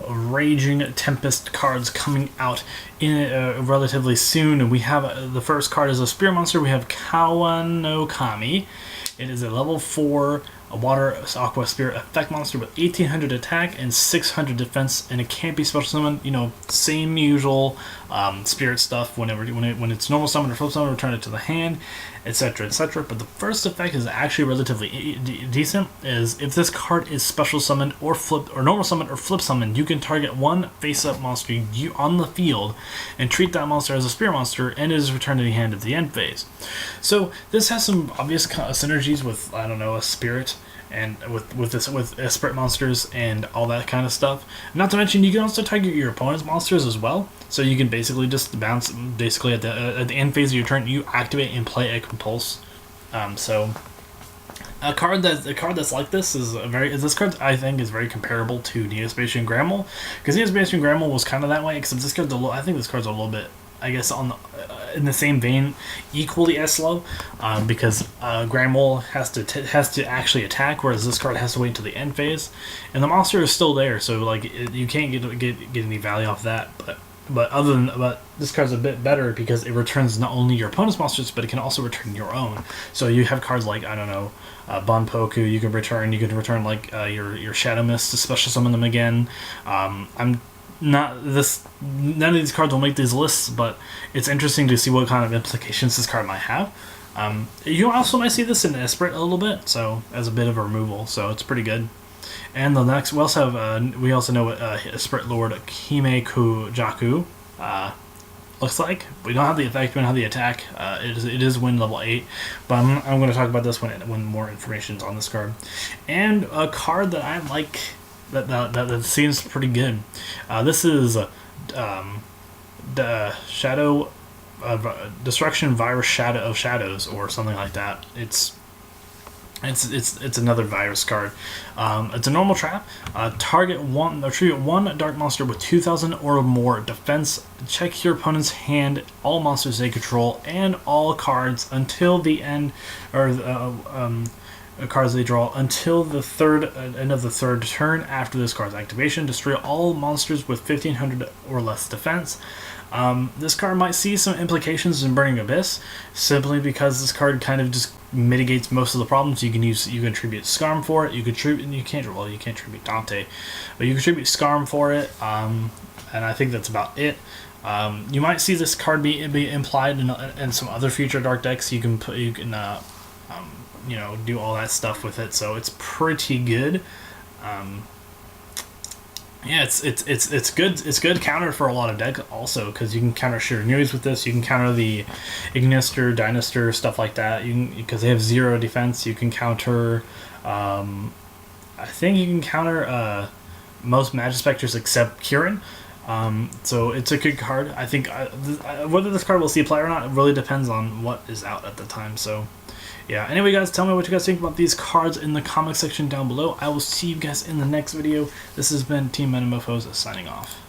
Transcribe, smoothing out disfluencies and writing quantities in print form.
Raging Tempest cards coming out in relatively soon. We have the first card is a Spirit Monster. We have Kawanokami. It is a level 4 Water Aqua Spirit effect monster with 1800 attack and 600 defense, and it can't be special summoned. You know, same usual spirit stuff. When it's normal summon or flip summon, return it to the hand, etc., etc. But the first effect is actually relatively decent. Is if this card is special summoned or flipped or normal summoned or flip summoned, you can target one face-up monster you on the field and treat that monster as a spirit monster, and it is returned to the hand at the end phase. So this has some obvious synergies with, I don't know, a spirit and with spirit monsters and all that kind of stuff. Not to mention, you can also target your opponent's monsters as well. So you can basically just bounce. Basically, at the end phase of your turn, you activate and play a compulse. So a card that's like this is this card I think is very comparable to Devestation Grammel, because Devestation Grammel was kind of that way, except this card's I think this card's a little bit, I guess, on the in the same vein, equally as slow, because Grammel has to actually attack, whereas this card has to wait until the end phase, and the monster is still there, so like you can't get any value off that. But this card's a bit better because it returns not only your opponent's monsters, but it can also return your own. So you have cards like, I don't know, Banpoku. You can return like your Shadow Mist to special summon them again. None of these cards will make these lists, but it's interesting to see what kind of implications this card might have. You also might see this in Esprit a little bit, so as a bit of a removal, so it's pretty good. And the next, we also know what Esprit Lord Kimeku Jaku looks like. We don't have the effect, we don't have the attack. It is win level 8, but I'm going to talk about this when more information is on this card. And a card that I like, that seems pretty good. This is the Shadow Destruction Virus Shadow of Shadows, or something like that. It's another virus card. It's a normal trap. Target one dark monster with 2,000 or more defense. Check your opponent's hand, all monsters they control, and all cards until the end, or cards they draw until the end of the third turn after this card's activation. Destroy all monsters with 1,500 or less defense. This card might see some implications in Burning Abyss, simply because this card kind of just mitigates most of the problems. You can attribute Scarm for it. You can't attribute Dante, but you can attribute Scarm for it. And I think that's about it. You might see this card be implied in some other future dark decks. You can do all that stuff with it, so it's pretty good. Yeah, it's good. It's good counter for a lot of decks also, because you can counter Shiranui's with this. You can counter the Ignister, Dynaster, stuff like that. Because they have 0 defense. You can counter. I think you can counter most Magic Specters except Kirin. So it's a good card. I think whether this card will see play or not, it really depends on what is out at the time. So yeah, anyway guys, tell me what you guys think about these cards in the comment section down below. I will see you guys in the next video. This has been Team Metamorphose signing off.